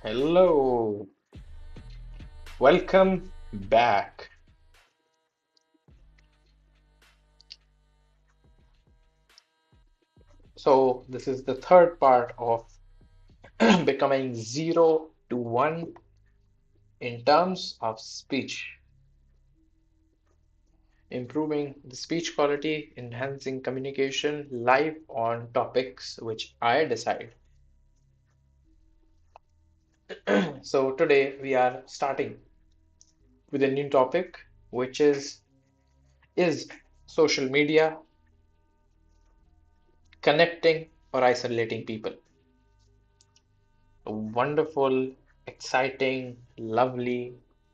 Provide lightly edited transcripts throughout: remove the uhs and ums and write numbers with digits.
Hello, welcome back. So, this is the third part of becoming 0 to 1 in terms of speech, improving the speech quality, enhancing communication live on topics which I decide. So, today we are starting with a new topic, which is social media connecting or isolating people? A wonderful, exciting, lovely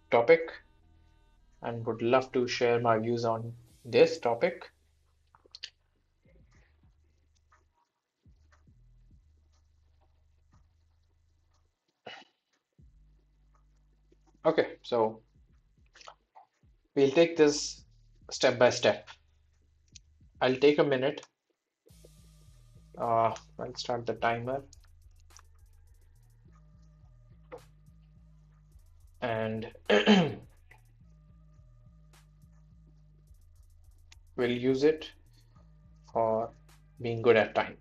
topic, and would love to share my views on this topic. Okay, so we'll take this step by step. I'll take a minute. I'll start the timer and we'll use it for being good at time.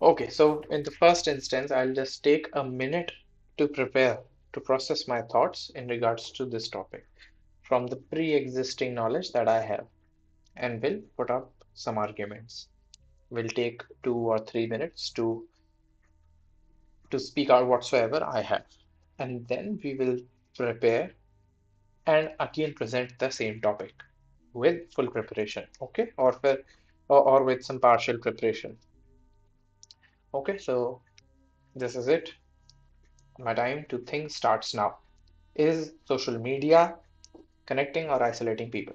Okay, so in the first instance, I'll just take a minute to prepare, to process my thoughts in regards to this topic from the pre-existing knowledge that I have, and will put up some arguments. Will take 2 or 3 minutes to speak out whatsoever I have, and then we will prepare and again present the same topic with full preparation, okay, or with some partial preparation. Okay, so this is it. My time to think starts now. Is social media connecting or isolating people?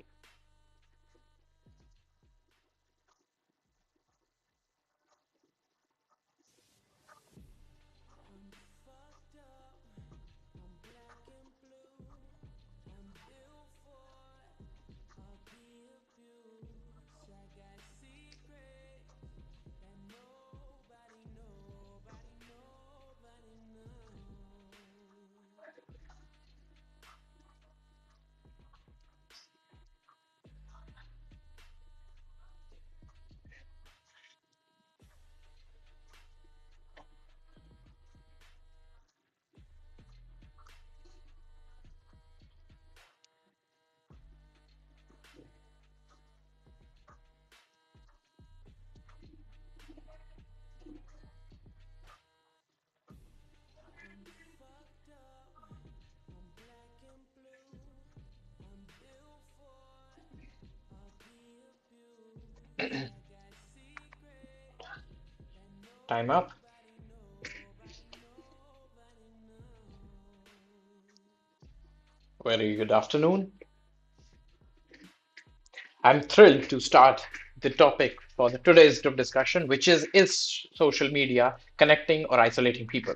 Time up. Very good afternoon. I'm thrilled to start the topic for the today's discussion, which is social media connecting or isolating people?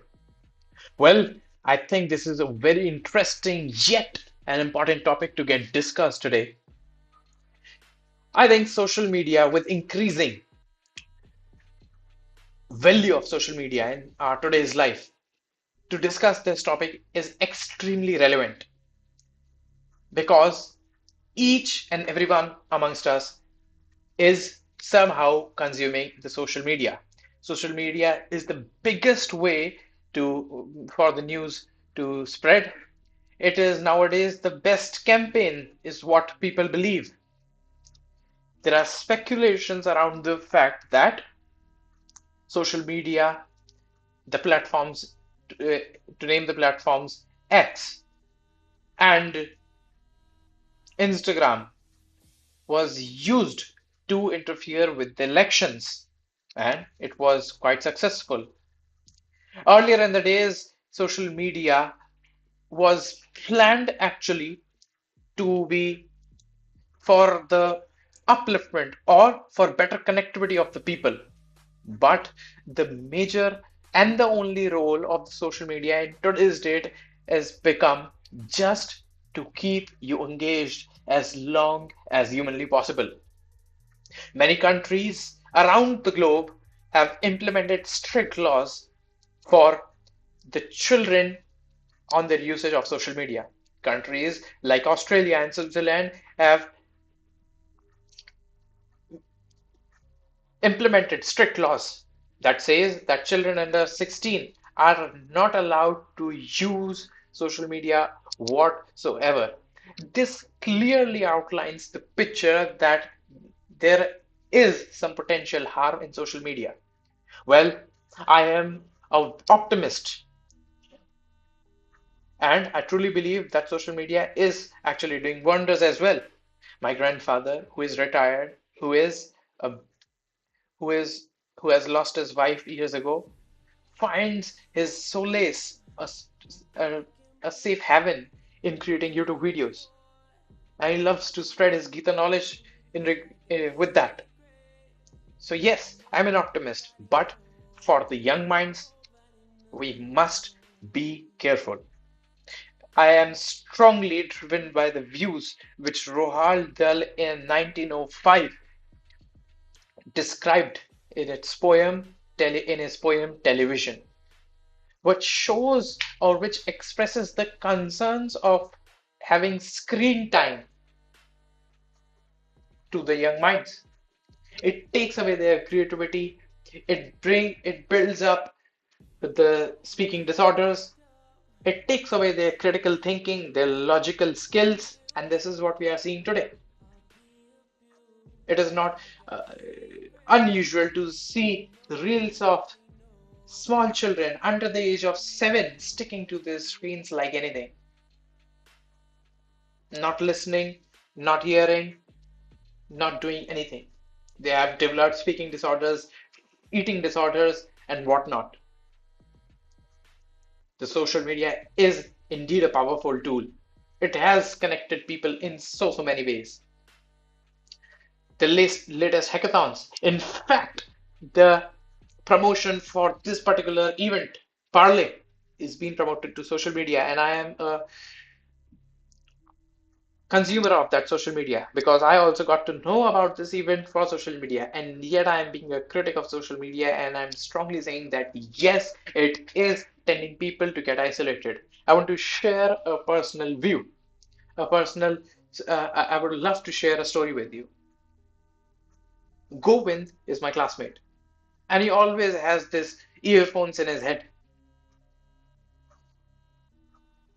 Well, I think this is a very interesting yet an important topic to get discussed today. I think social media, with increasing value of social media in our today's life, to discuss this topic is extremely relevant because each and everyone amongst us is somehow consuming the social media. Social media is the biggest way to for the news to spread. It is nowadays the best campaign, is what people believe. There are speculations around the fact that social media, the platforms, to name the platforms, X and Instagram, was used to interfere with the elections, and it was quite successful. Earlier in the days, social media was planned actually to be for the upliftment or for better connectivity of the people. But the major and the only role of the social media in today's date has become just to keep you engaged as long as humanly possible. Many countries around the globe have implemented strict laws for the children on their usage of social media. Countries like Australia and Switzerland have implemented strict laws that says that children under 16 are not allowed to use social media whatsoever. This clearly outlines the picture that there is some potential harm in social media. Well, I am an optimist and I truly believe that social media is actually doing wonders as well. My grandfather, who is retired, a who is who has lost his wife years ago, finds his solace, a safe haven in creating YouTube videos. And he loves to spread his Gita knowledge with that. So, yes, I'm an optimist, but for the young minds, we must be careful. I am strongly driven by the views which Roald Dahl in 1905 described in his poem Television, which shows or which expresses the concerns of having screen time to the young minds. It takes away their creativity. It builds up the speaking disorders. It takes away their critical thinking, their logical skills, and this is what we are seeing today. It is not uh, unusual to see reels of small children under the age of 7 sticking to their screens like anything, not listening, not hearing, not doing anything. They have developed speaking disorders, eating disorders, and whatnot. The social media is indeed a powerful tool. It has connected people in so many ways. The latest hackathons, in fact, the promotion for this particular event, Parlay, is being promoted to social media, and I am a consumer of that social media because I also got to know about this event for social media, and yet I am being a critic of social media, and I'm strongly saying that yes, it is tending people to get isolated. I want to share a personal view, a personal. I would love to share a story with you. Govind is my classmate, and he always has this earphones in his head,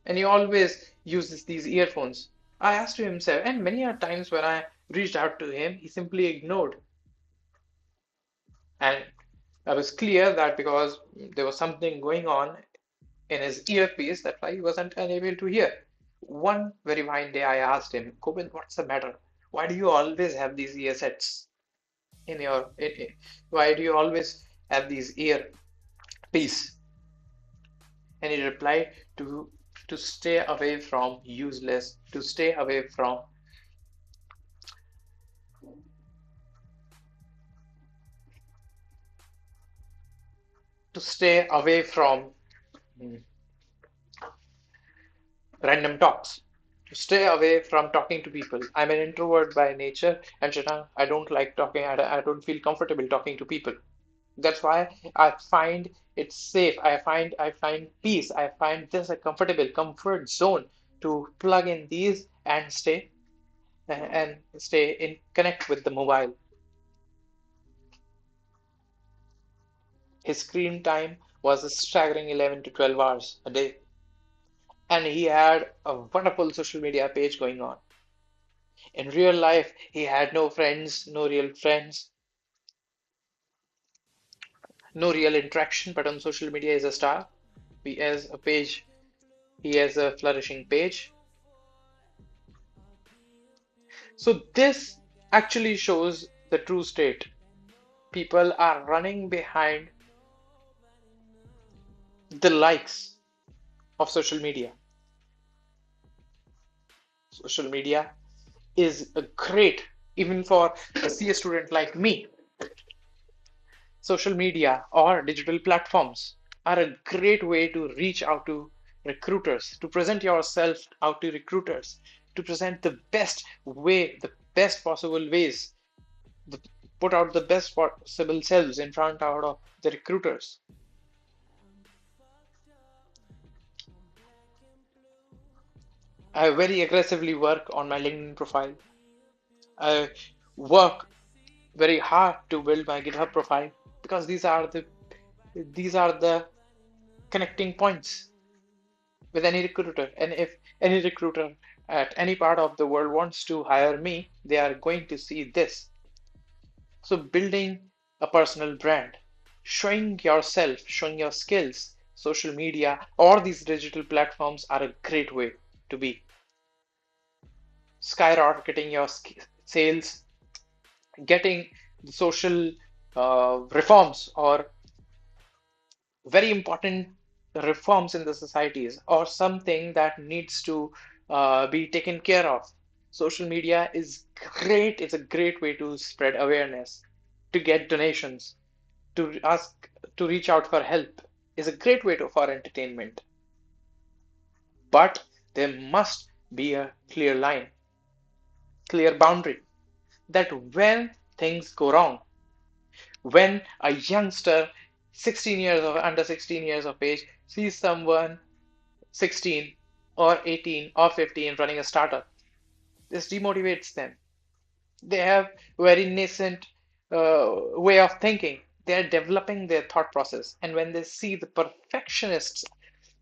and he always uses these earphones. I asked him himself, and many a times when I reached out to him, he simply ignored. And I was clear that because there was something going on in his earpiece, that's why he wasn't unable to hear. One very fine day, I asked him, Govind, what's the matter? Why do you always have these earsets in your? Why do you always have these earpiece? And he replied to stay away from useless, to stay away from to stay away from mm, random talks, to stay away from talking to people. I'm an introvert by nature, and Shashank, I don't like talking. I don't feel comfortable talking to people. That's why I find it safe. I find peace. I find this a comfortable comfort zone to plug in these and stay in connect with the mobile. His screen time was a staggering 11 to 12 hours a day, and he had a wonderful social media page going on. In real life, he had no friends, no real friends, no real interaction, but on social media, he's a star. He has a page, he has a flourishing page. So, this actually shows the true state. People are running behind the likes of social media. Social media is a great, even for a CS student like me, social media or digital platforms are a great way to reach out to recruiters, to present yourself out to recruiters, to present the best way, the best possible ways, the, put out the best possible selves in front out of the recruiters. I very aggressively work on my LinkedIn profile. I work very hard to build my GitHub profile because these are the connecting points with any recruiter. And if any recruiter at any part of the world wants to hire me, they are going to see this. So building a personal brand, showing yourself, showing your skills, social media or these digital platforms are a great way to be skyrocketing your sales, getting the social reforms or very important reforms in the societies or something that needs to be taken care of. Social media is great. It's a great way to spread awareness, to get donations, to ask, to reach out for help is a great way to, for entertainment. But there must be a clear line, clear boundary that when things go wrong, when a youngster 16 years of under 16 years of age sees someone 16 or 18 or 15 running a startup, this demotivates them. They have very nascent way of thinking. They are developing their thought process, and when they see the perfectionists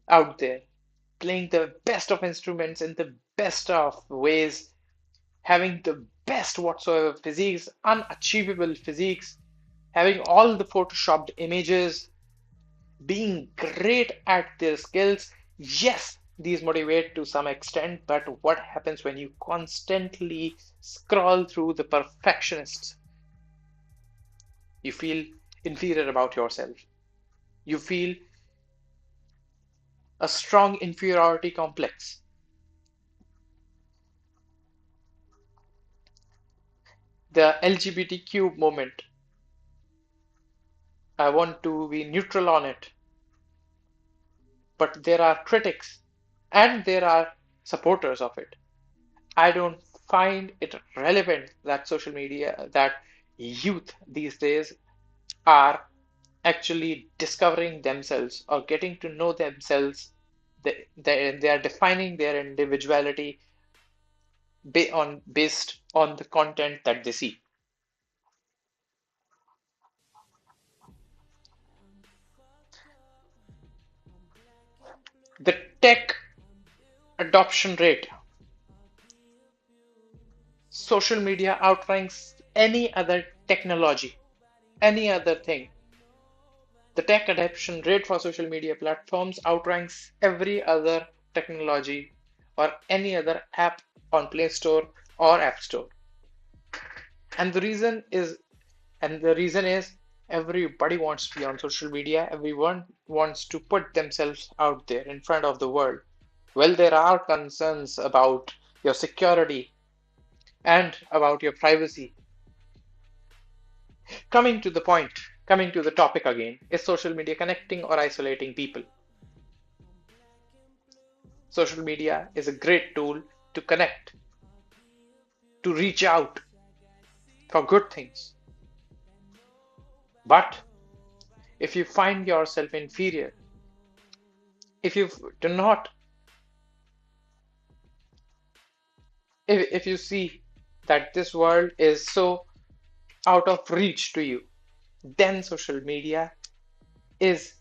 out there playing the best of instruments in the best of ways, having the best whatsoever physiques, unachievable physiques, having all the photoshopped images, being great at their skills. Yes, these motivate to some extent, but what happens when you constantly scroll through the perfectionists? You feel inferior about yourself. You feel a strong inferiority complex. The LGBTQ movement, I want to be neutral on it, but there are critics and there are supporters of it. I don't find it relevant that social media, that youth these days are actually discovering themselves or getting to know themselves. They are defining their individuality based on the content that they see. The tech adoption rate, social media outranks any other technology, any other thing. The tech adoption rate for social media platforms outranks every other technology or any other app on Play Store or App Store. And the reason is everybody wants to be on social media. Everyone wants to put themselves out there in front of the world. Well, there are concerns about your security and about your privacy. Coming to the point, coming to the topic again, is social media connecting or isolating people? Social media is a great tool to connect, to reach out for good things. But if you find yourself inferior, if you do not, if you see that this world is so out of reach to you, then social media is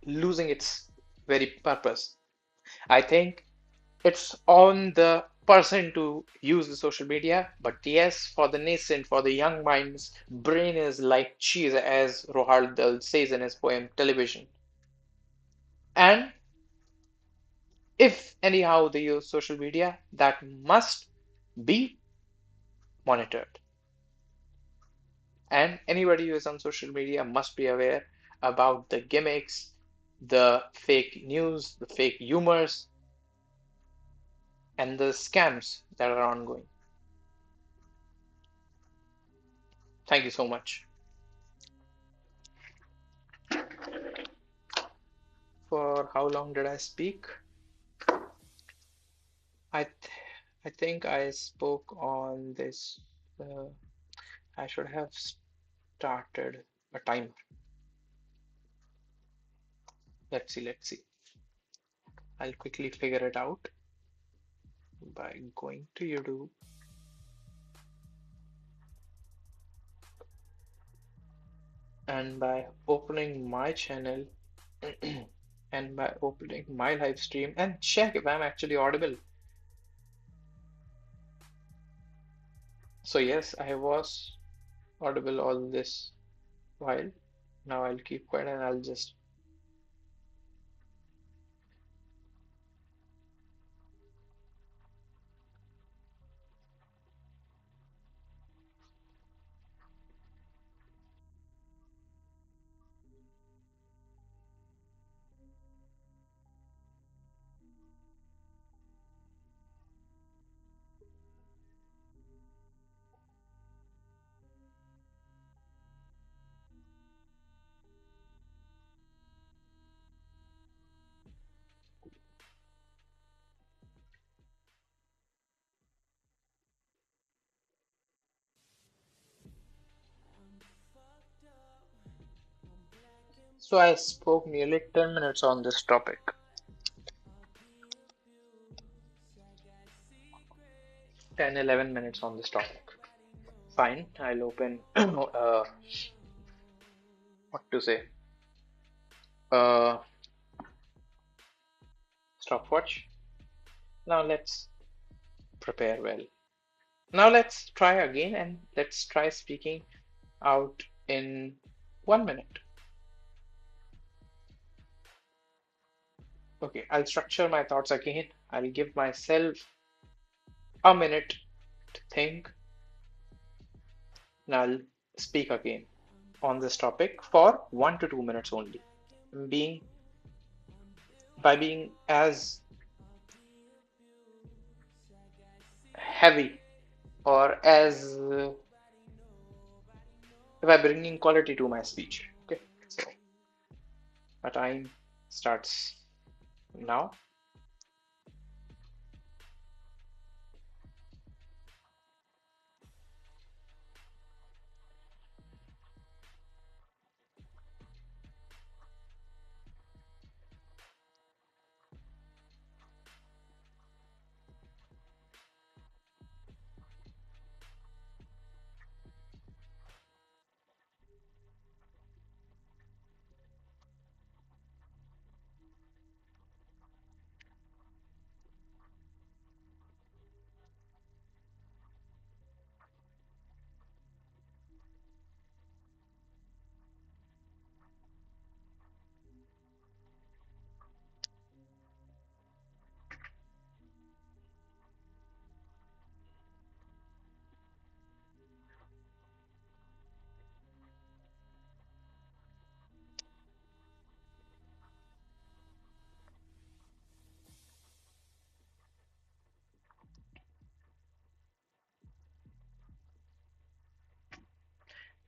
losing its very purpose. I think it's on the person to use the social media, but yes, for the nascent, for the young minds, brain is like cheese, as Roald Dahl says in his poem Television. And if anyhow they use social media, that must be monitored. And anybody who is on social media must be aware about the gimmicks, the fake news, the fake humors, and the scams that are ongoing. Thank you so much. For how long did I speak? I th I think I spoke on this. Uh, I should have started a timer. Let's see, let's see. I'll quickly figure it out by going to YouTube and by opening my channel and by opening my live stream and check if I'm actually audible. So yes, I was audible all this while. Now I'll keep quiet and I'll just. So I spoke nearly 10 minutes on this topic. 10, 11 minutes on this topic. Fine, I'll open what to say? Uh, Stopwatch. Now let's prepare well. Now let's try again and let's try speaking out in 1 minute. Okay, I'll structure my thoughts again. I'll give myself a minute to think and I'll speak again on this topic for 1 to 2 minutes only. Being by being as heavy or as by bringing quality to my speech. Okay, so my time starts now.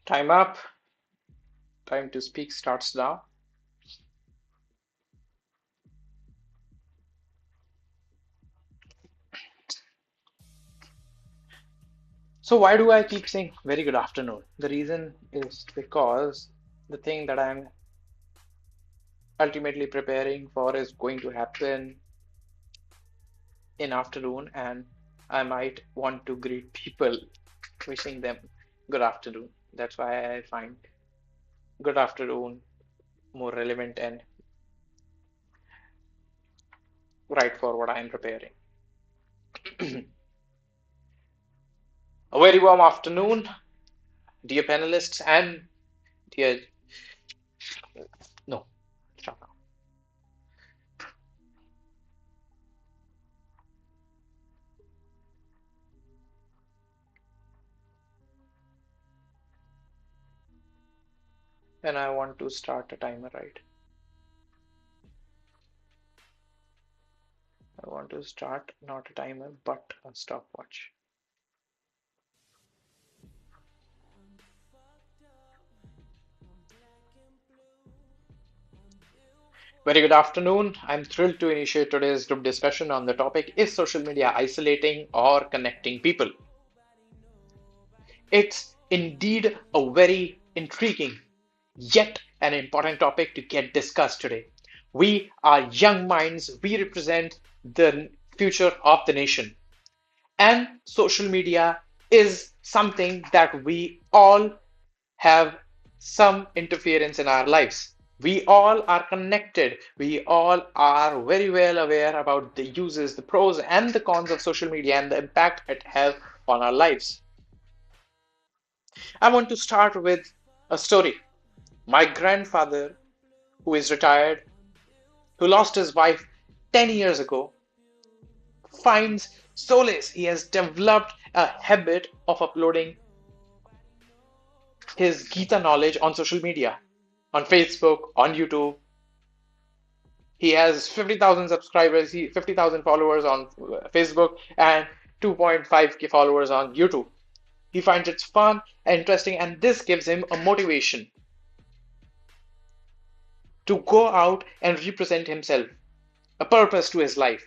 Time up. Time to speak starts now. So why do I keep saying very good afternoon? The reason is because the thing that I'm ultimately preparing for is going to happen in afternoon and I might want to greet people wishing them good afternoon. That's why I find good afternoon more relevant and right for what I'm preparing. A very warm afternoon, dear panelists and dear no, stop now. Then I want to start a timer, right? I want to start not a timer but a stopwatch. Very good afternoon. I'm thrilled to initiate today's group discussion on the topic: is social media isolating or connecting people? It's indeed a very intriguing yet an important topic to get discussed today. We are young minds. We represent the future of the nation. And social media is something that we all have some interference in our lives. We all are connected. We all are very well aware about the uses, the pros and the cons of social media and the impact it has on our lives. I want to start with a story. My grandfather, who is retired, who lost his wife 10 years ago, finds solace. He has developed a habit of uploading his Gita knowledge on social media, on Facebook, on YouTube. He has 50,000 subscribers, 50,000 followers on Facebook, and 2.5k followers on YouTube. He finds it fun and interesting, and this gives him a motivation to go out and represent himself, a purpose to his life.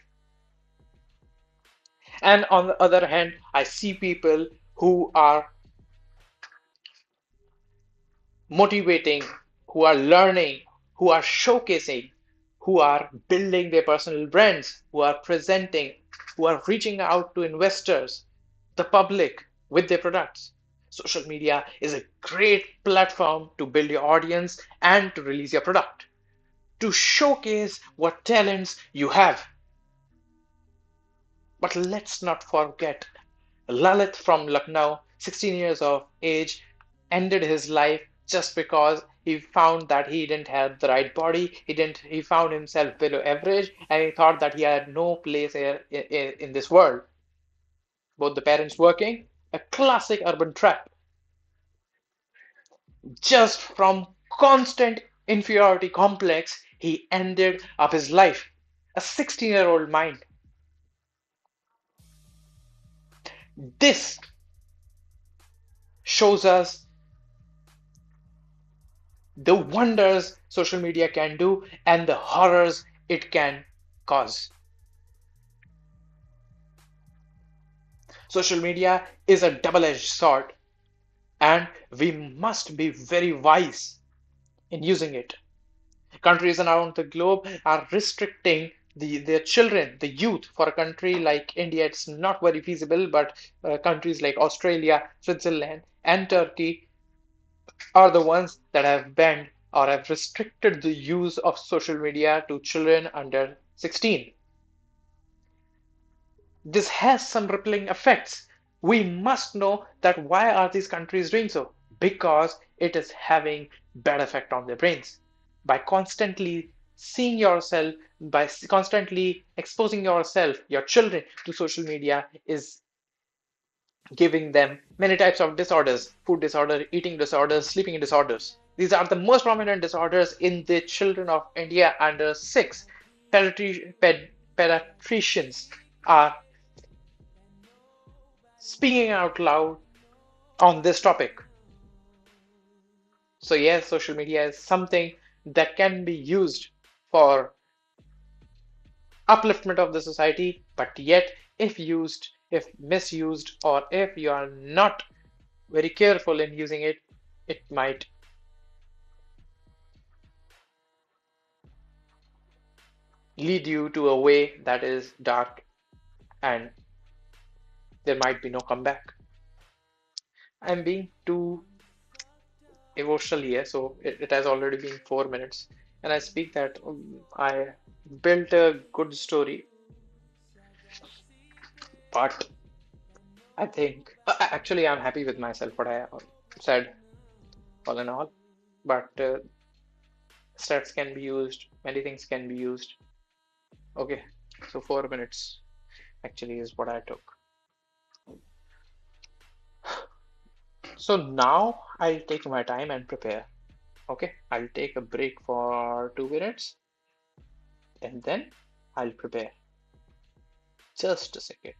And on the other hand, I see people who are motivating, who are learning, who are showcasing, who are building their personal brands, who are presenting, who are reaching out to investors, the public with their products. Social media is a great platform to build your audience and to release your product, to showcase what talents you have. But let's not forget Lalit from Lucknow, 16 years of age, ended his life just because he found that he didn't have the right body. He found himself below average, and he thought that he had no place here in this world. Both the parents working, a classic urban trap, just from constant inferiority complex, he ended up his life. A 16-year-old mind. This shows us the wonders social media can do and the horrors it can cause. Social media is a double-edged sword, and we must be very wise in using it. Countries around the globe are restricting their children, the youth. For a country like India, it's not very feasible, but countries like Australia, Switzerland, and Turkey are the ones that have banned or have restricted the use of social media to children under 16. This has some rippling effects. We must know that why are these countries doing so? Because it is having bad effect on their brains. By constantly seeing yourself, by constantly exposing yourself, your children to social media is giving them many types of disorders: food disorder, eating disorders, sleeping disorders. These are the most prominent disorders in the children of India under 6. Pediatricians are speaking out loud on this topic. So, yes, social media is something that can be used for upliftment of the society, but yet, if used, if misused, or if you are not very careful in using it, it might lead you to a way that is dark and there might be no comeback. I'm being too emotional here, so it has already been 4 minutes. And I speak that I built a good story, but I think actually I'm happy with myself, what I said, all in all. But stats can be used, many things can be used. Okay, so 4 minutes actually is what I took. So now I'll take my time and prepare. Okay, I'll take a break for 2 minutes and then I'll prepare. Just a second.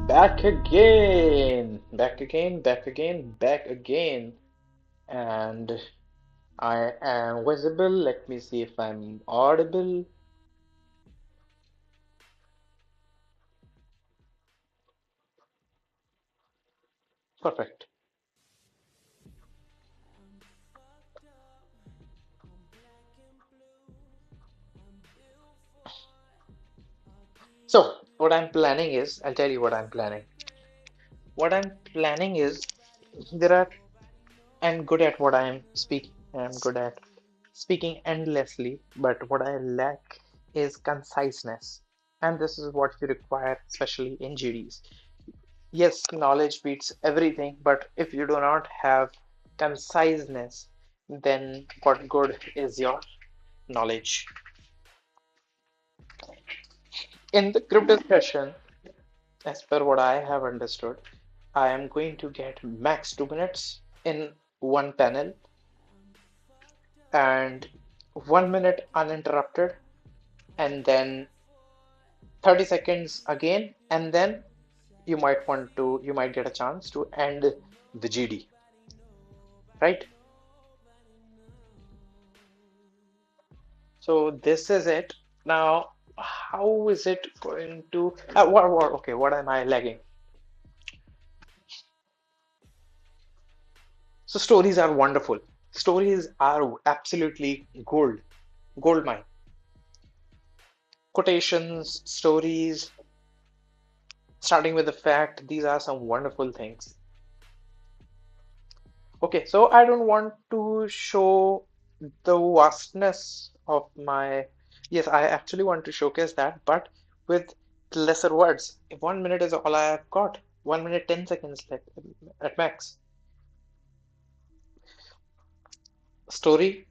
Back again, back again, back again, back again. And I am visible. Let me see if I'm audible. Perfect. So, what I'm planning is, I'll tell you what I'm planning. What I'm planning is, there are, I'm good at what I'm speaking. I'm good at speaking endlessly, but what I lack is conciseness. And this is what you require, especially in GDs. Yes, knowledge beats everything, but if you do not have conciseness, then what good is your knowledge? In the group discussion, as per what I have understood, I am going to get max 2 minutes in one panel and 1 minute uninterrupted, and then 30 seconds again, and then you might get a chance to end the GD, right? So this is it. Now, how is it going to, okay, what am I lagging? So stories are wonderful. Stories are absolutely gold mine. Quotations, stories, starting with the fact, these are some wonderful things. Okay, so I don't want to show the vastness of my, yes, I actually want to showcase that, but with lesser words. If 1 minute is all I have got, 1 minute, 10 seconds at max. Story,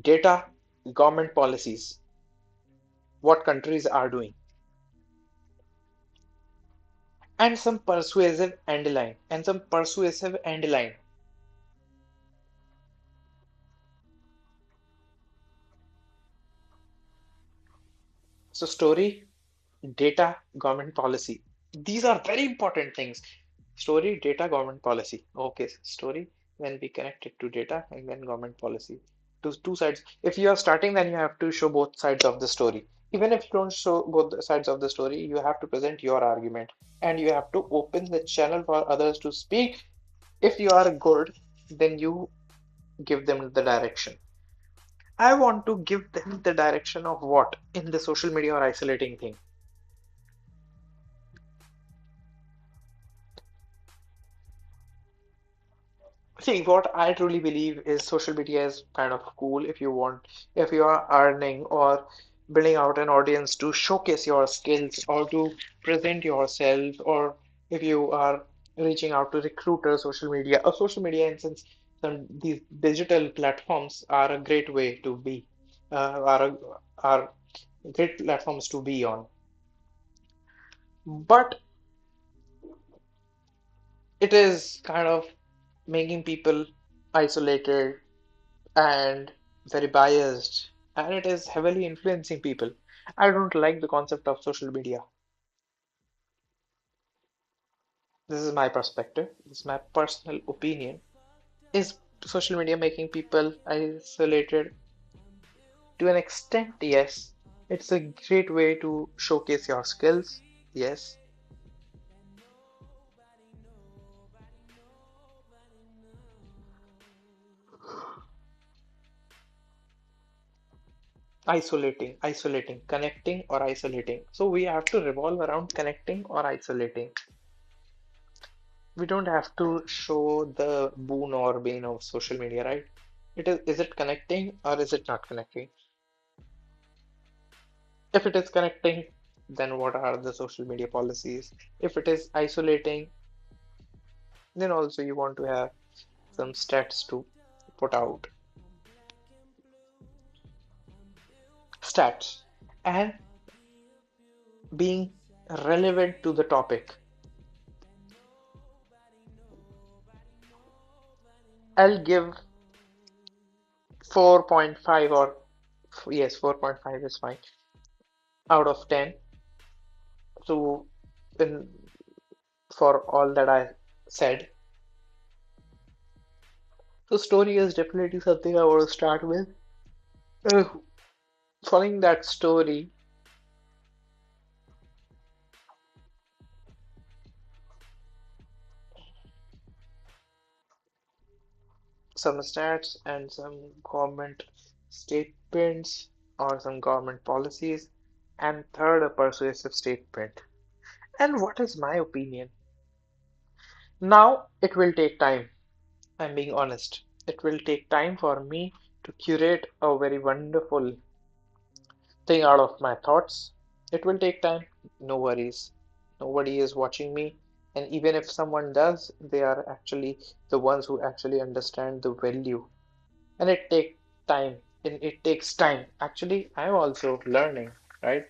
data, government policies, what countries are doing, and some persuasive end line, and some persuasive end line. So story, data, government policy. These are very important things. Story, data, government policy. Okay, story, then we connect it to data and then government policy. Two sides. If you are starting, then you have to show both sides of the story. Even if you don't show both sides of the story, you have to present your argument and you have to open the channel for others to speak. If you are good, then you give them the direction. I want to give them the direction of what in the social media or isolating thing. See, what I truly believe is social media is kind of cool if you want, if you are earning or building out an audience to showcase your skills or to present yourself, or if you are reaching out to recruiters, social media, or social media in sense, some these digital platforms are a great way to be, are great platforms to be on. But it is kind of making people isolated and very biased, and it is heavily influencing people. I don't like the concept of social media. This is my perspective, this is my personal opinion. Is social media making people isolated? To an extent, yes. It's a great way to showcase your skills, yes. Isolating, connecting or isolating. So we have to revolve around connecting or isolating. We don't have to show the boon or bane of social media, right? Is it connecting or is it not connecting? If it is connecting, then what are the social media policies? If it is isolating, then also you want to have some stats to put out. Stats and being relevant to the topic. I'll give 4.5, or yes, 4.5 is fine. out of 10. So, in for all that I said, so story is definitely something I want to start with. Uh, Following that story, some stats and some government statements or some government policies, and third, a persuasive statement. And what is my opinion? Now, it will take time. I'm being honest. It will take time for me to curate a very wonderful thing out of my thoughts. It will take time. No worries. Nobody is watching me. And even if someone does, they are actually the ones who actually understand the value. And it takes time. It takes time. Actually, I'm also learning, right?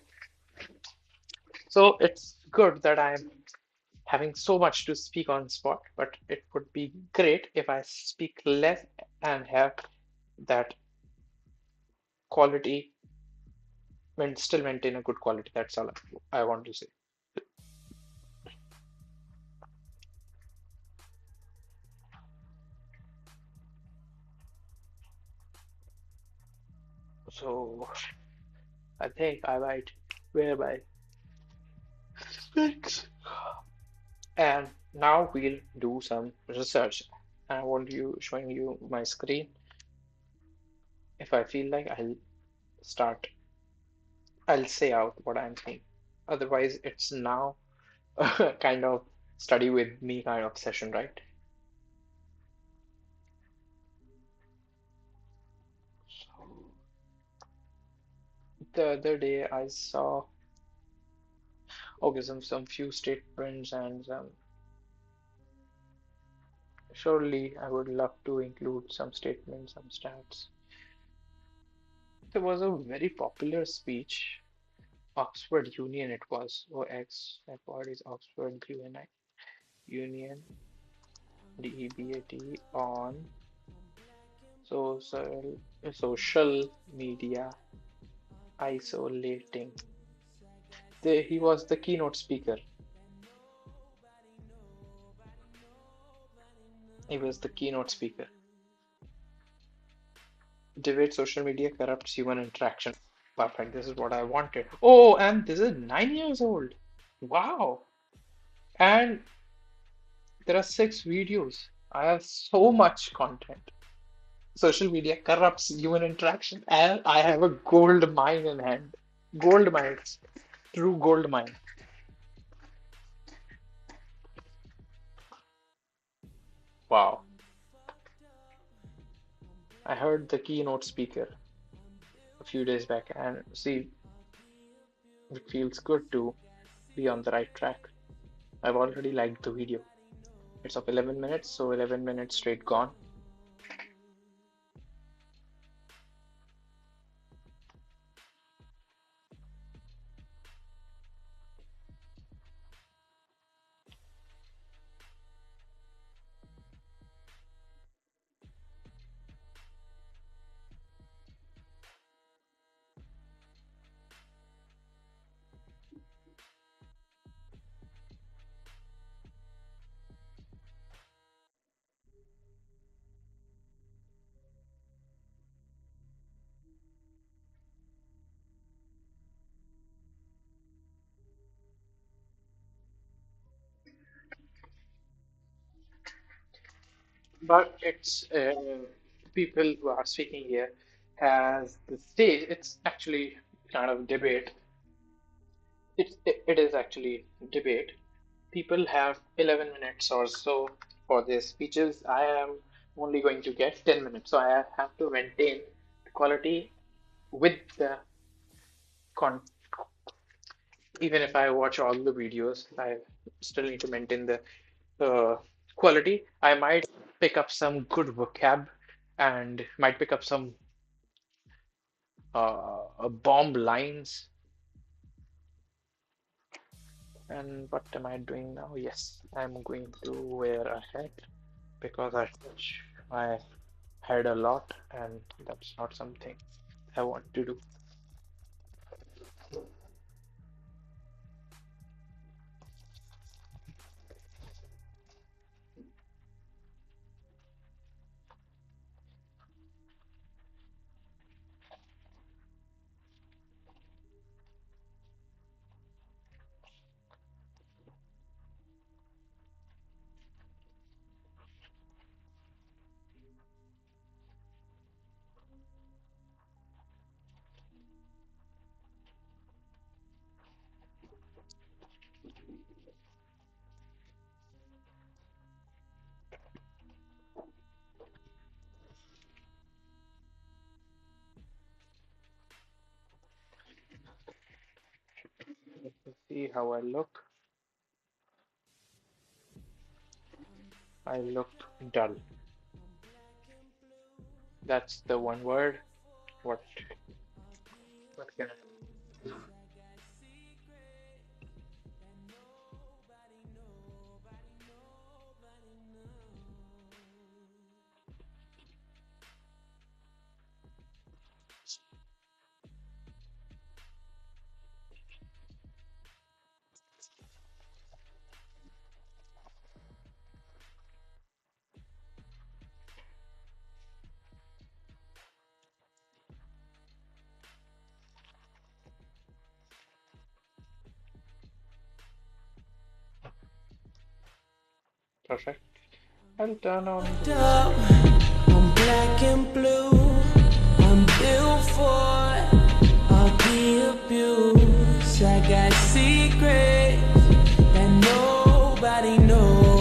So it's good that I'm having so much to speak on spot, but it would be great if I speak less and have that quality and still maintain a good quality. That's all I want to say. So I think I might wear my specs. And now we'll do some research. I want you showing you my screen. If I feel like start, I'll say out what I'm saying. Otherwise, it's now a kind of study with me kind of session, right? So the other day I saw okay some few statements and surely I would love to include some statements, some stats. There was a very popular speech, Oxford Union it was, OX, what is Oxford Union, DEBAT on social media isolating. He was the keynote speaker. He was the keynote speaker. Debate social media corrupts human interaction. Perfect. This is what I wanted. Oh, and this is 9 years old. Wow. And there are 6 videos. I have so much content. Social media corrupts human interaction, and I have a gold mine in hand. Gold mines. True gold mine. Wow. I heard the keynote speaker a few days back, and see, it feels good to be on the right track. I've already liked the video. It's of 11 minutes, so 11 minutes straight gone. But it's people who are speaking here has the stage. It's actually kind of debate. It is actually debate. People have 11 minutes or so for their speeches. I am only going to get 10 minutes, so I have to maintain the quality with the con. Even if I watch all the videos, I still need to maintain the quality. I might pick up some good vocab and might pick up some bomb lines. And what am I doing now? Yes, I'm going to wear a hat because I touch my head a lot, and that's not something I want to do. See how I look. I look dull. That's the one word. What? What can I? Perfect. I'll turn on the music. Up, I'm black and blue. I'm built for all the abuse. I got secrets that nobody knows.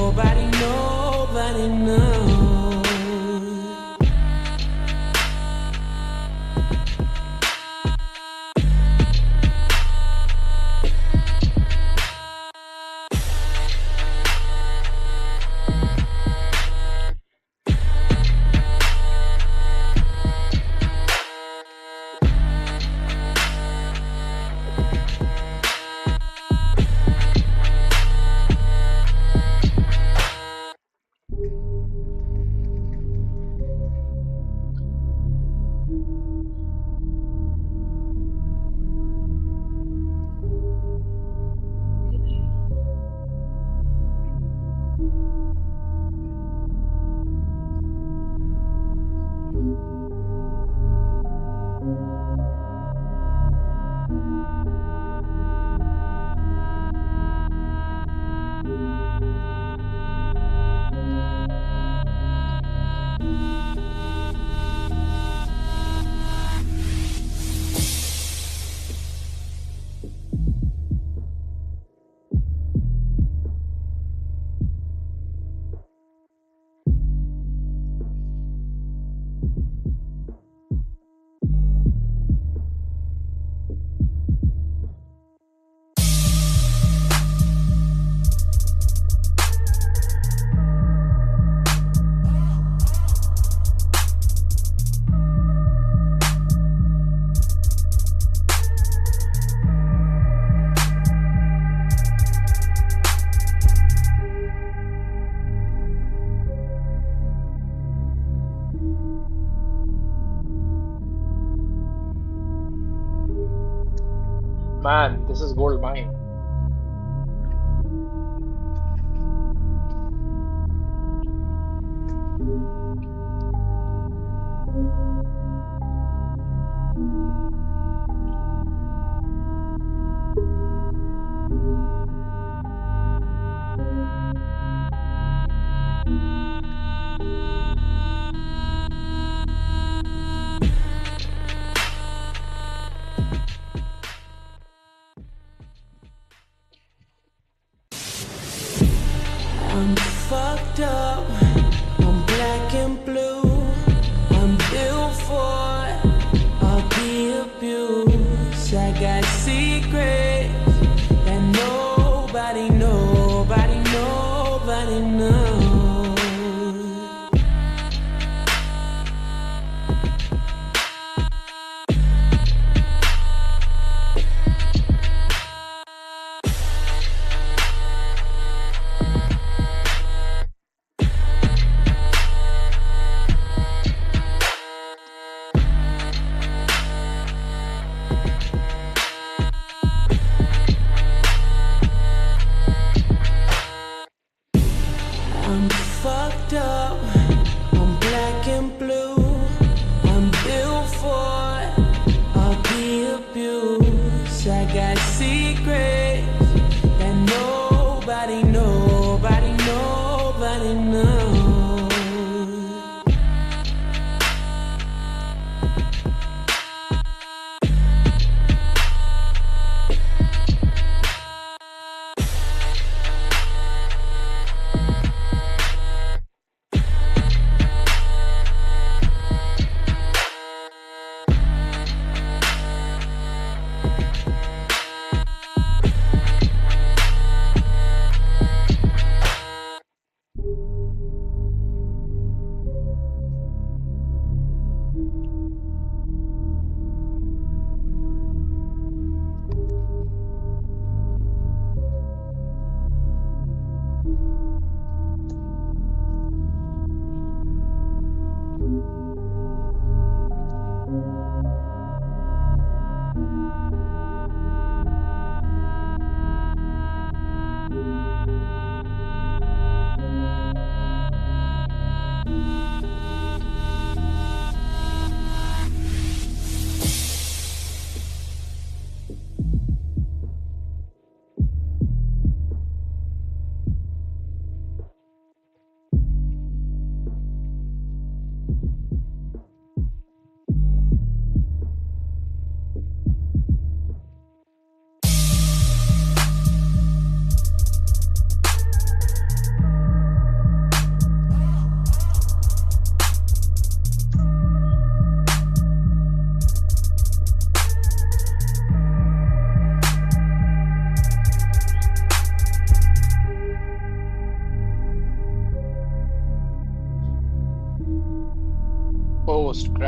Man, this is gold mine. I'm fucked up. I'm black and blue. I'm built for all the abuse. I got secrets that nobody knows. I'm fucked up. I'm black and blue. I'm built for all the abuse. I got secrets that nobody knows.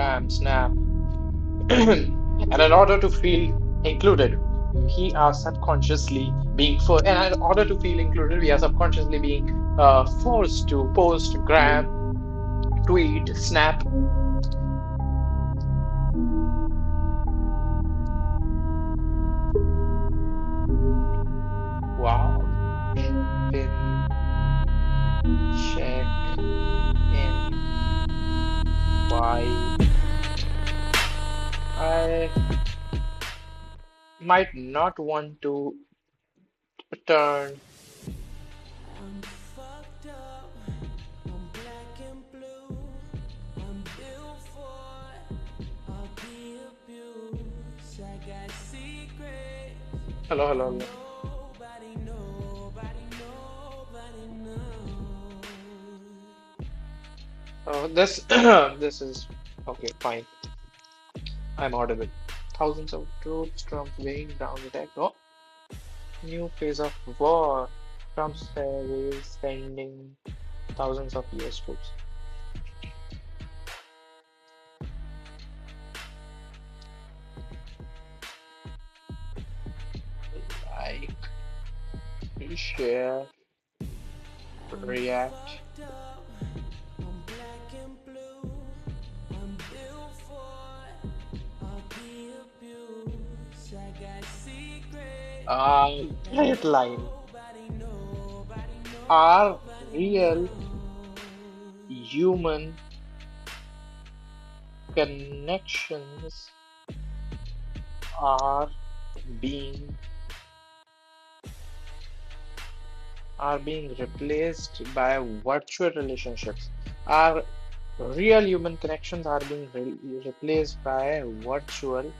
Instagram, Snap. And in order to feel included, we are subconsciously being for, and in order to feel included, we are subconsciously being forced to post, gram, tweet, snap. Wow, spin, check in, why. I might not want to turn. I'm fucked up. I'm black and blue. I'm built for all the abuse. I got secrets Hello, hello, that hello. nobody knows. Oh, this this is okay, fine. I'm audible. Thousands of troops, Trump weighing down the deck. Oh, new phase of war. Trump says sending thousands of US troops. Like, share, I'm react. fucked up. I'm black and blue. I'm built for all the abuse. I got secrets that Headline. Are real human connections are being being replaced by virtual relationships. Our real human connections are being replaced by virtual.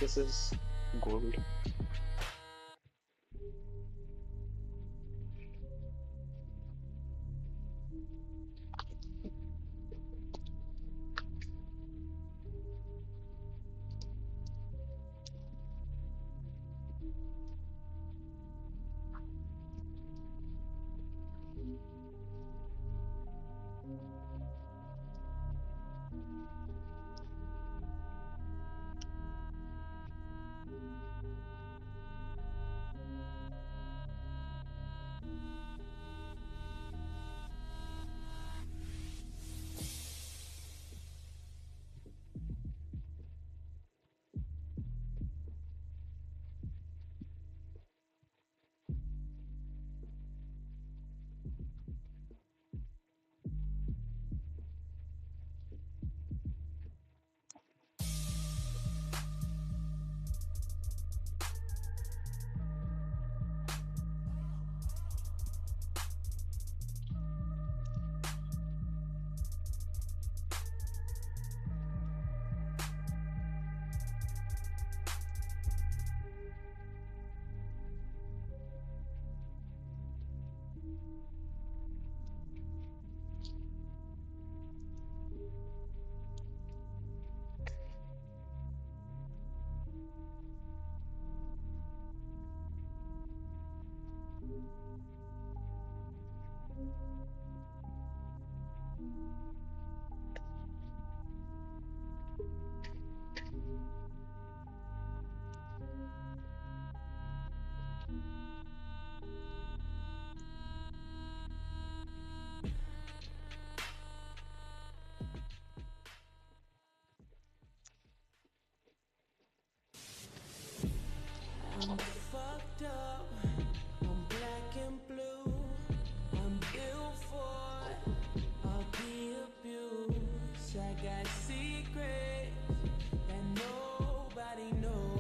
This is gold. I'm fucked up. I'm black and blue. I'm built for all the abuse. I got secrets that nobody knows.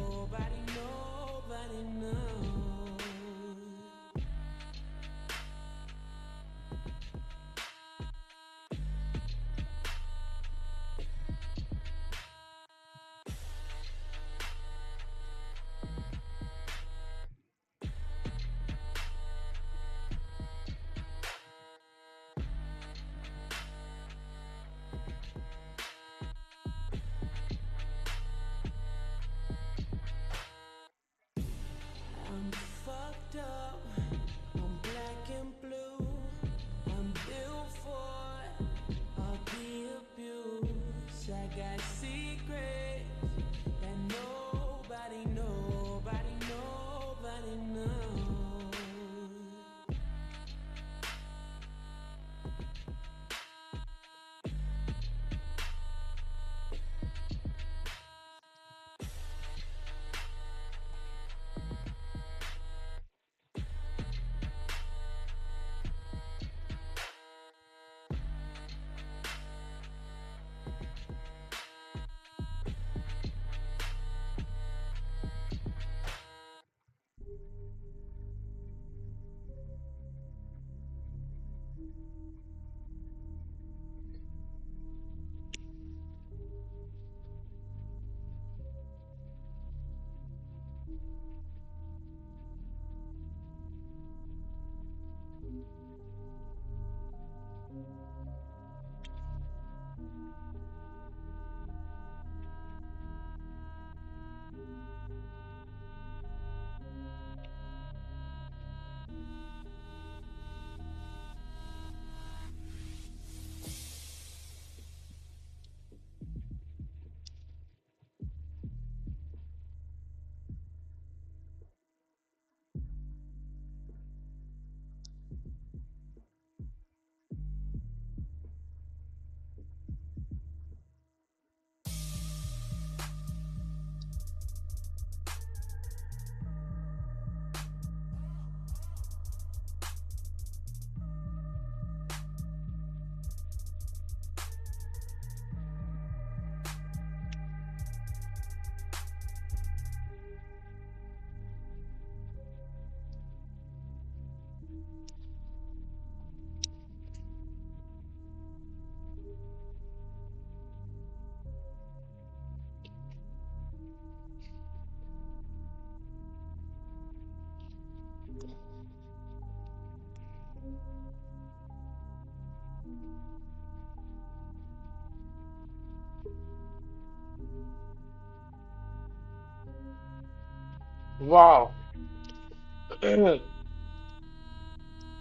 Wow.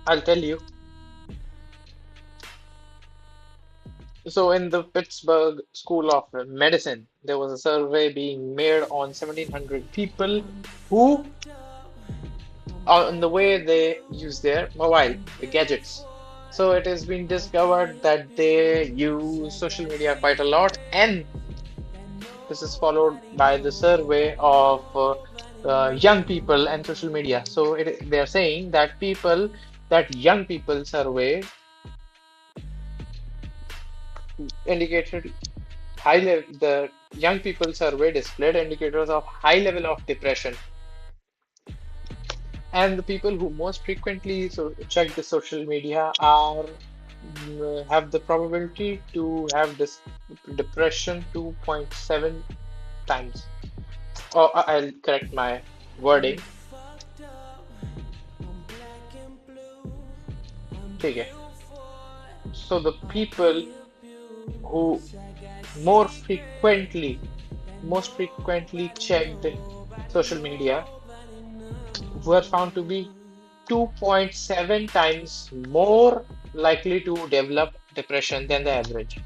I'll tell you. So, in the Pittsburgh School of Medicine, there was a survey being made on 1,700 people who, on the way they use their mobile, the gadgets. So, it has been discovered that they use social media quite a lot, and this is followed by the survey of young people and social media. So, they're saying that young people survey indicated high level the young people survey displayed indicators of high level of depression, and the people who most frequently check the social media are have the probability to have this depression 2.7 times. Oh, I'll correct my wording. Fucked up, I'm black and blue. I'm ठीक है. built for it. So the I'll people be who abused. I got more secrets frequently that most frequently nobody, checked nobody, social media nobody were found to be 2.7 times more likely to develop depression than the average.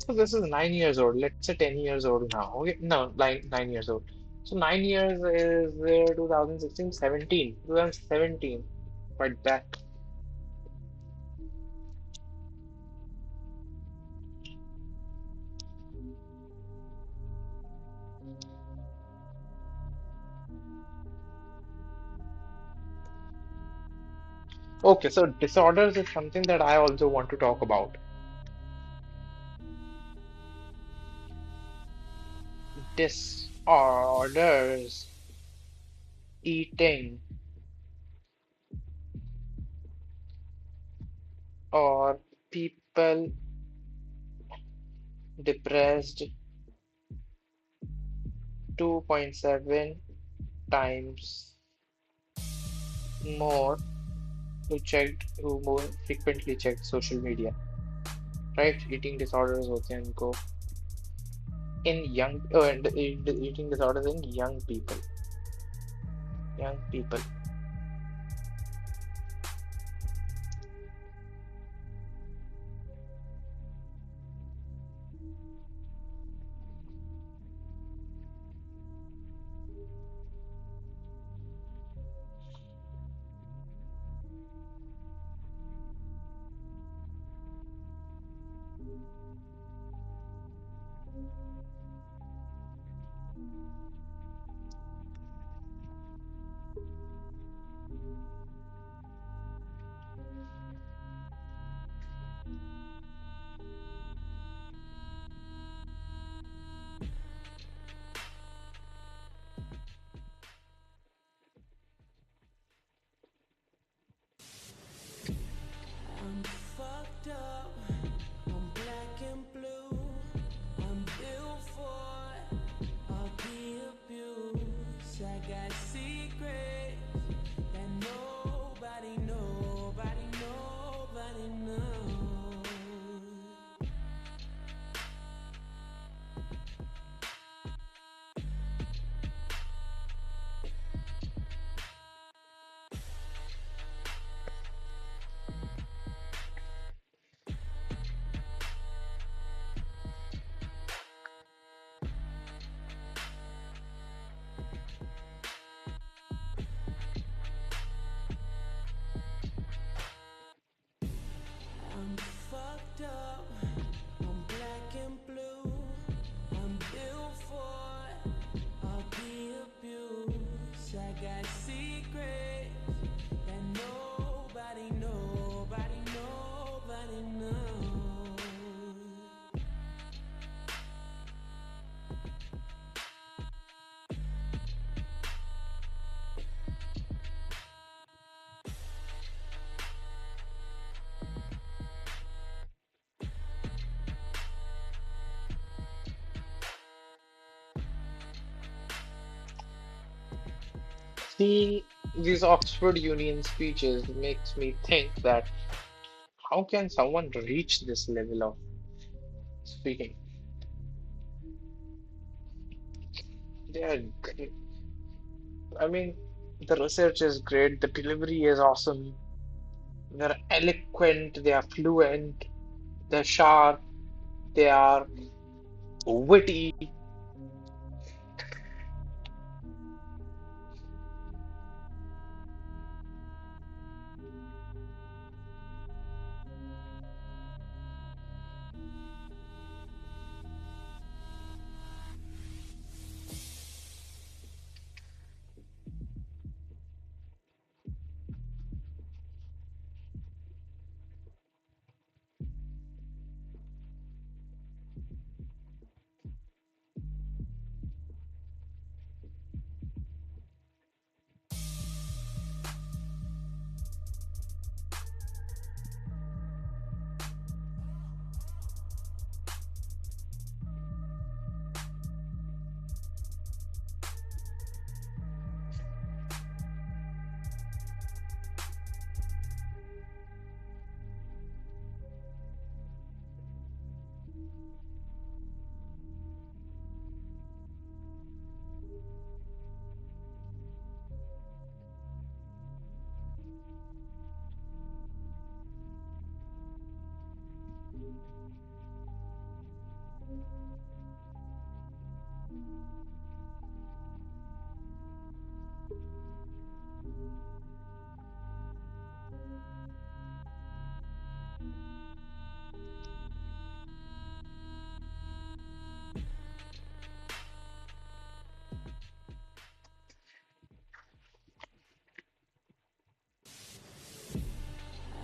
So this is 9 years old. Let's say 10 years old now. Okay, no, 9 years old. So 9 years is 2016, 17, 2017. Quite back. Okay, so disorders is something that I also want to talk about. Disorders, eating, or people depressed 2.7 times more who more frequently checked social media, right? Eating disorders होते हैं इनको in young and the eating disorders in young people. Seeing these Oxford Union speeches makes me think that how can someone reach this level of speaking? They are great. I mean, the research is great, the delivery is awesome, they're eloquent, they are fluent, they're sharp, they are witty.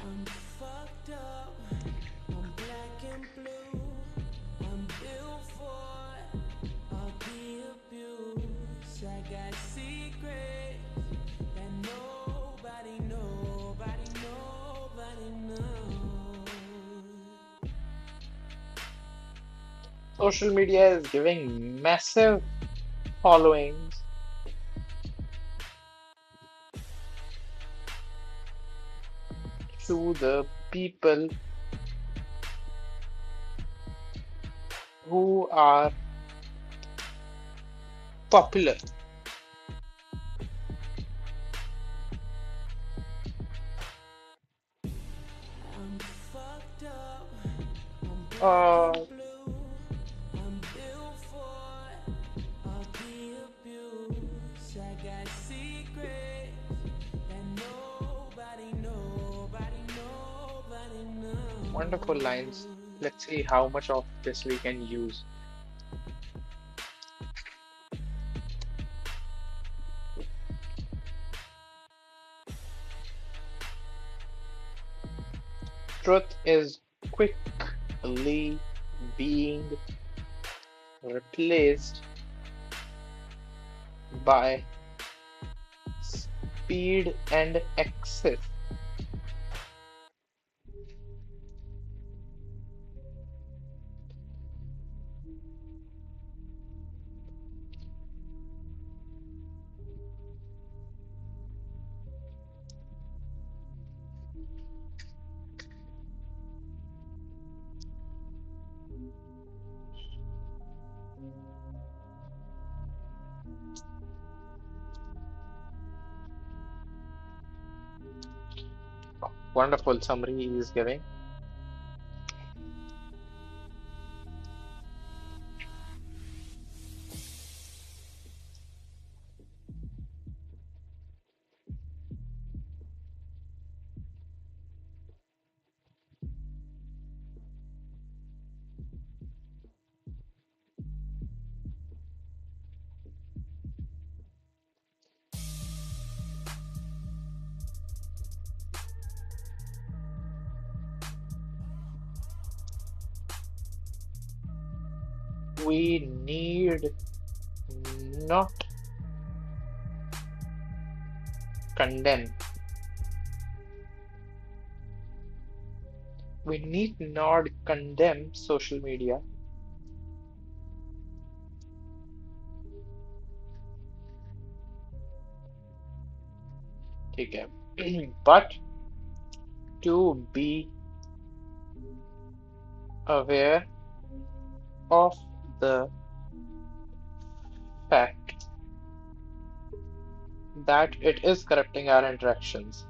I'm fucked up. I'm black and blue. I'm built for all the abuse. I got secrets that nobody knows. Social media is giving massive followings to the people who are popular. I'm fucked up. I'm black Uh, and blue. I'm built for all the abuse. I got secrets that nobody Wonderful lines. knows. Let's see how much of this we can use. Truth is quickly being replaced by speed and access. Wonderful summary he is giving. We need not condemn. We need not condemn social media. But to be aware of the fact that it is corrupting our interactions.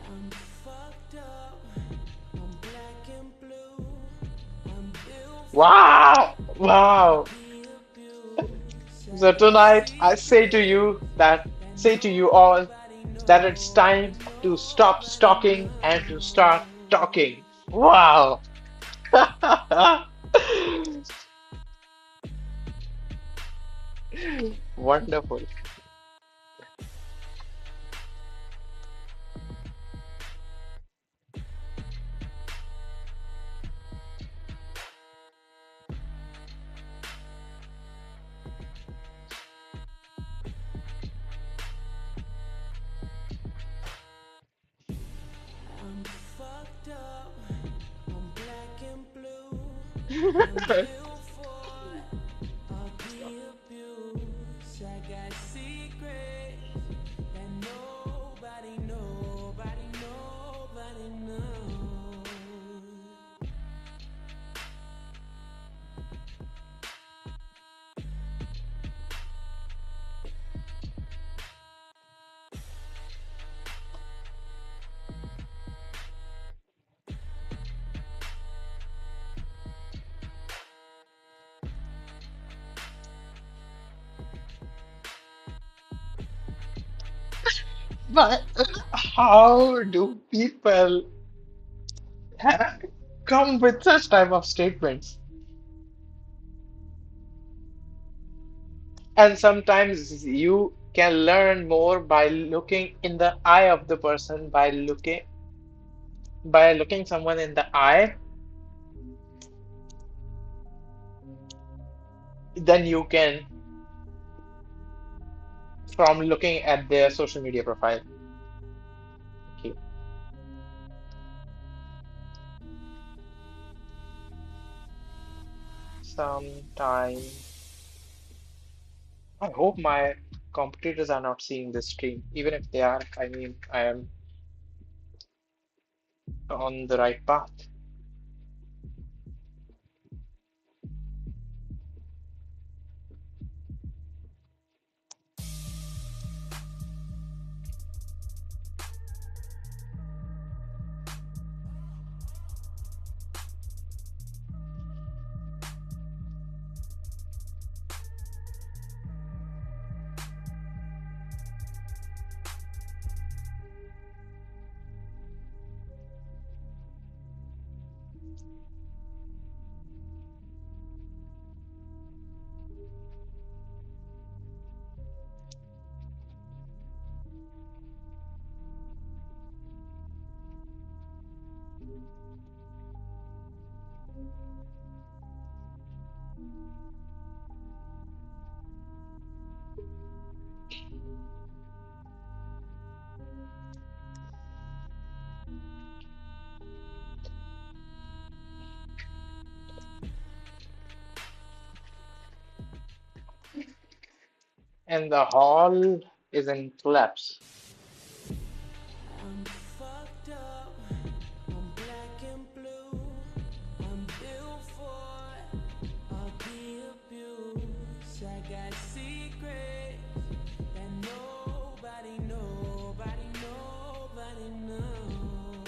I'm fucked up. I'm black and blue. I'm built Wow! Wow! for the abuse. I So got tonight I say to secrets you that, that say to you all nobody, that it's time nobody, to stop nobody stalking and to start knows. talking. Wow! Wonderful. I'm fucked up. I'm black and blue. I'm built for all the abuse. I got secrets that nobody, nobody, nobody knows. But how do people come with such type of statements? And sometimes you can learn more by looking in the eye of the person, by looking someone in the eye, than you can from looking at their social media profile. Okay. Sometime I hope my competitors are not seeing this stream. Even if they are, I mean, I am on the right path. And the hall is in collapse. I'm fucked up. I'm black and blue. I'm built for all the abuse. I got secrets that nobody, nobody, nobody knows.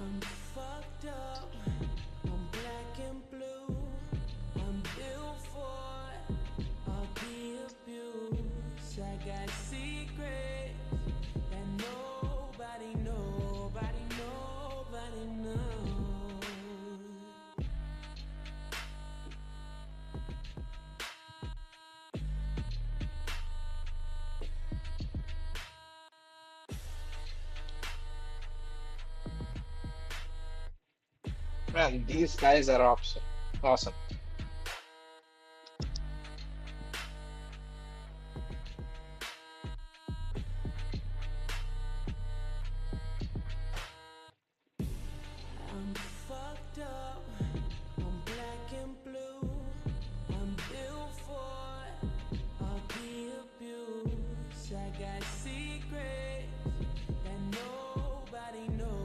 I'm fucked up. I'm black and blue. I'm built for all the abuse. I got secrets that nobody knows. Man, these guys are awesome. Awesome. I'm fucked up. I'm black and blue. I'm built for all the abuse. I got secrets that nobody knows.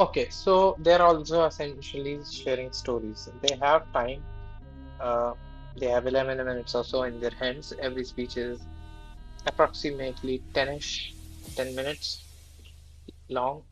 Okay, so they're also essentially sharing stories. They have time. Uh, they have 11 minutes or so in their hands. Every speech is approximately 10-ish, 10 minutes long.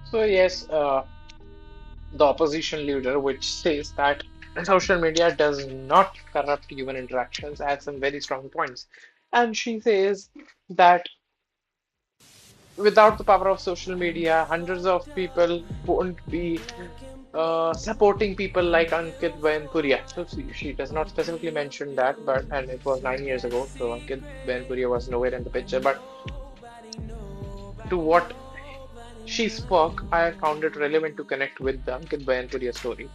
So yes, the opposition leader, which says that social media does not corrupt human interactions, has some very strong points. And she says that without the power of social media, hundreds of people won't be supporting people like Ankit Bainpuria. So she does not specifically mention that, but and it was 9 years ago, so Ankit Bainpuria was nowhere in the picture. But to what she spoke, I found it relevant to connect with the Ankit Bainpuria story.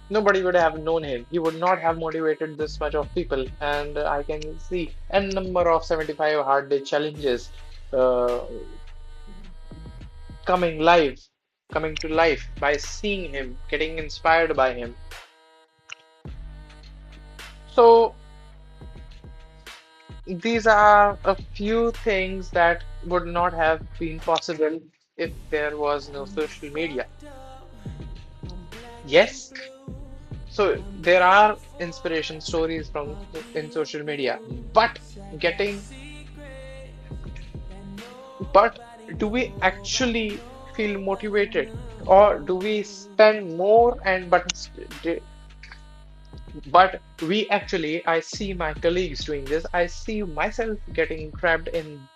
Nobody would have known him. He would not have motivated this much of people. And I can see a number of 75 hard day challenges uh, coming live, coming to life by seeing him, getting inspired by him. So these are a few things that would not have been possible if there was no social media. Yes, so there are inspiration stories from in social media, but getting but do we actually feel motivated, or do we spend more and but we actually, I see my colleagues doing this. I see myself getting trapped in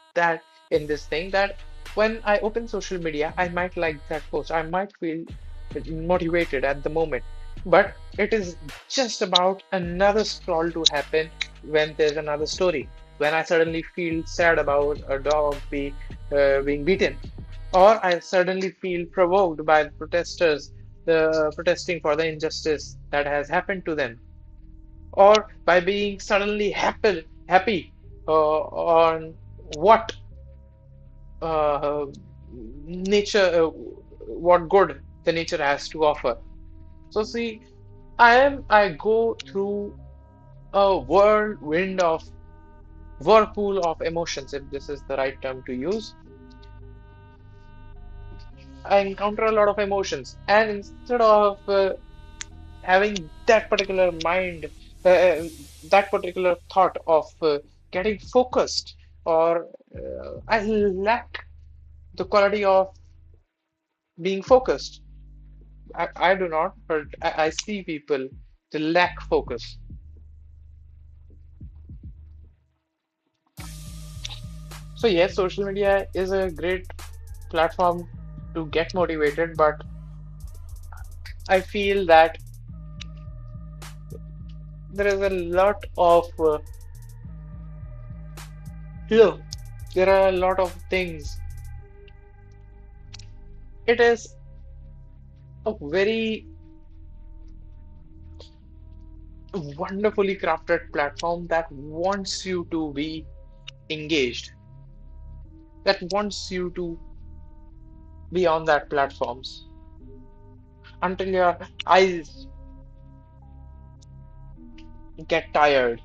in this thing that when I open social media, I might like that post. I might feel motivated at the moment. But it is just about another scroll to happen when there's another story. When I suddenly feel sad about a dog being beaten, or I suddenly feel provoked by the protesters protesting for the injustice that has happened to them, or by being suddenly happy on what uh, what good the nature has to offer. So see, I go through a whirlpool of emotions, if this is the right term to use. I encounter a lot of emotions, and instead of having that particular that particular thought of getting focused, or I lack the quality of being focused. I do not, but I see people they lack focus. So yes, social media is a great platform to get motivated, but I feel that there is a lot of look, there are a lot of things. It is a very wonderfully crafted platform that wants you to be engaged, that wants you to be on that platforms until your eyes get tired.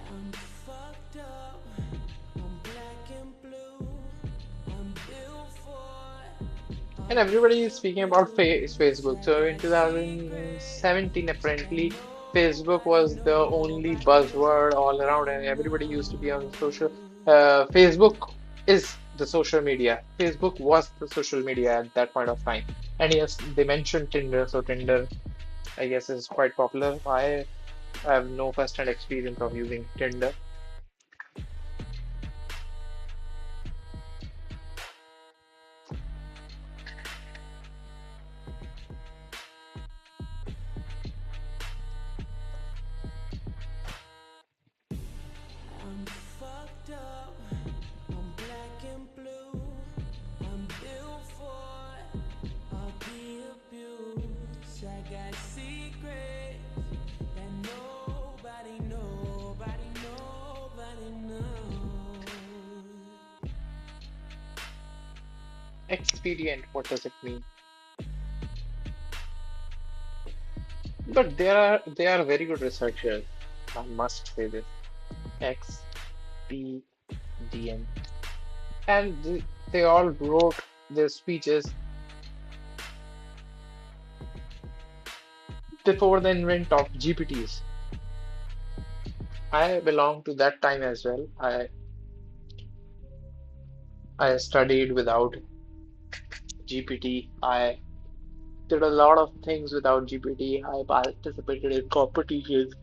I'm fucked up. I'm black and blue. I'm built for And everybody is speaking about Facebook. So in 2017, apparently, Facebook was the only buzzword all around, and everybody used to be on social. Facebook is the social media. Facebook was the social media at that point of time. And yes, they mentioned Tinder, so Tinder, I guess, is quite popular. I have no first-hand experience of using Tinder. I'm fucked up. I'm black and blue. I'm built for all the abuse. I got secrets that nobody knows. Expedient, what does it mean? But they are very good researchers. I must say this. XP. and they all wrote their speeches before the invent of GPTs. I belong to that time as well. I studied without GPT. I did a lot of things without GPT. I participated in competitions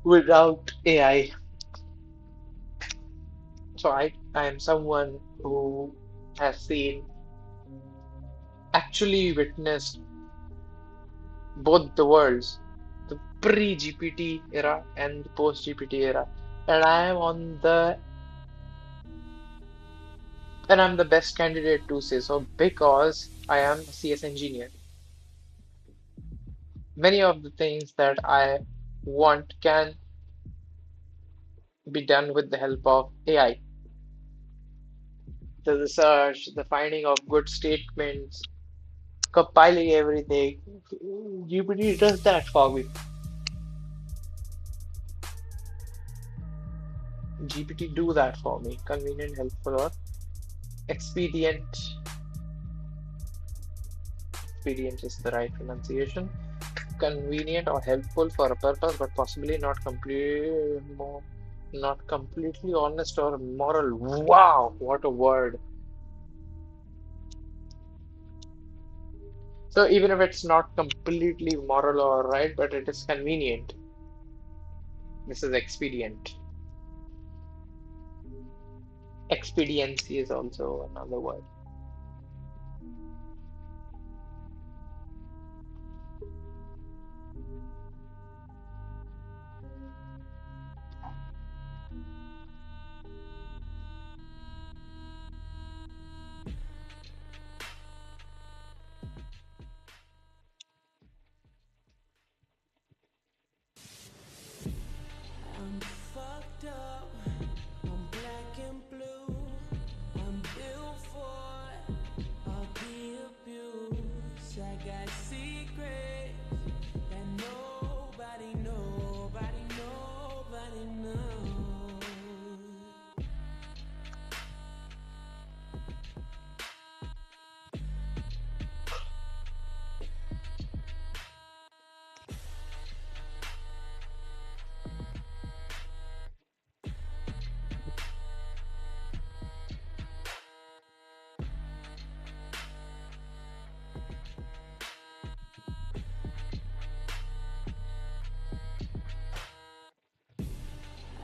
without AI. So I am someone who has seen, actually witnessed both the worlds, the pre-GPT era and the post-GPT era. And I'm the best candidate to say so because I am a CS engineer. Many of the things that I want can be done with the help of AI. The research, the finding of good statements, compiling everything. GPT does that for me. GPT do that for me. Convenient, helpful, or expedient. Expedient is the right pronunciation. Convenient or helpful for a purpose, but possibly not completely honest or moral. Wow, what a word. So even if it's not completely moral or right, but it is convenient. This is expedient. Expediency is also another word. I'm fucked up. I'm black and blue. I'm built for all the abuse. I got secrets that nobody knows.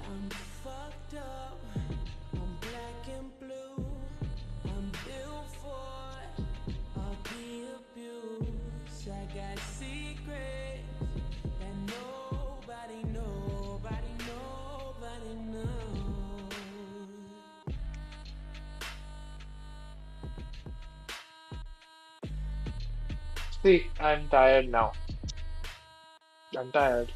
I'm fucked up. I'm black and blue. I'm built for all the abuse. I got secrets that nobody knows. See, I'm tired now. I'm tired,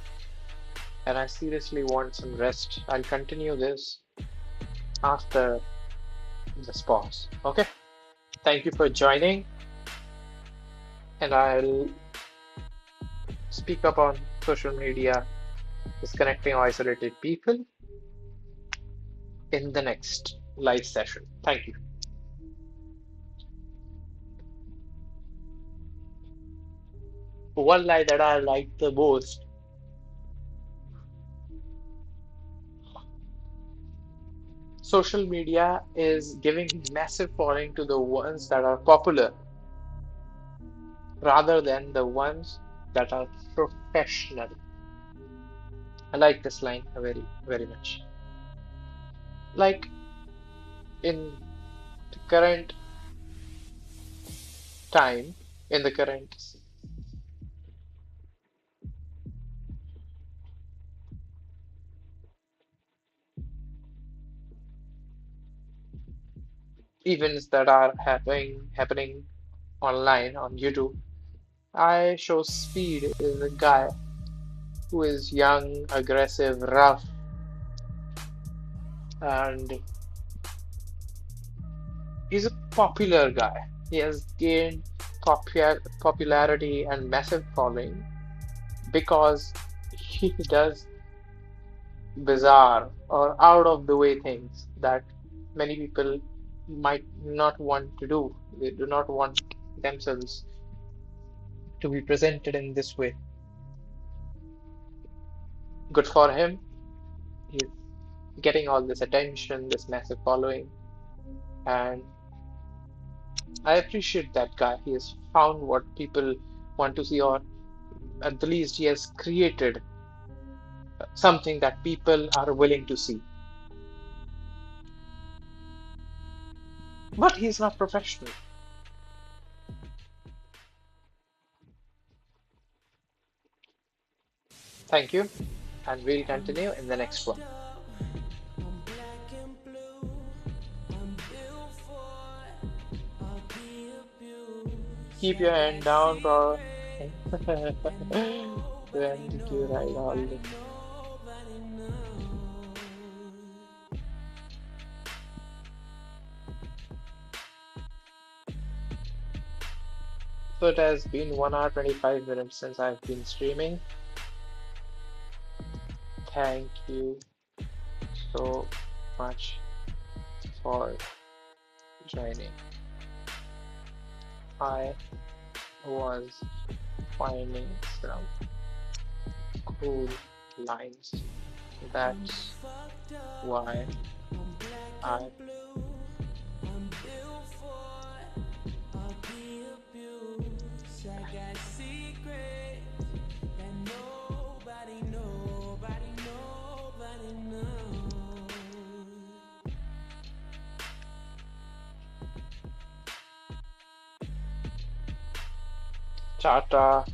and I seriously want some rest. I'll continue this after this pause. Okay? Thank you for joining, and I'll speak up on social media, disconnecting isolated people in the next live session. Thank you. One line that I like the most: social media is giving massive following to the ones that are popular rather than the ones that are professional. I like this line very, very much. Like in the current time, in the current events that are happening online on YouTube, I show Speed is a guy who is young, aggressive, rough, and he's a popular guy. He has gained popularity and massive following because he does bizarre or out of the way things that many people might not want to do. They do not want themselves to be presented in this way. Good for him. He's getting all this attention, this massive following, and I appreciate that guy. He has found what people want to see, or at the least, he has created something that people are willing to see. But he's not professional. Thank you, and we'll continue in the next one. I'm black and blue. I'm built for it. I'll be abused. Keep I your hand got down, bro. secrets that When nobody did you ride all knows. this? Nobody knows. So it has been 1 hour 25 minutes since I've been streaming. Thank you so much for joining. I was finding some cool lines. I'm That's fucked up. why I'm black I and blue. I'm built for it. I'll be abused. I got secrets that nobody knows. Chata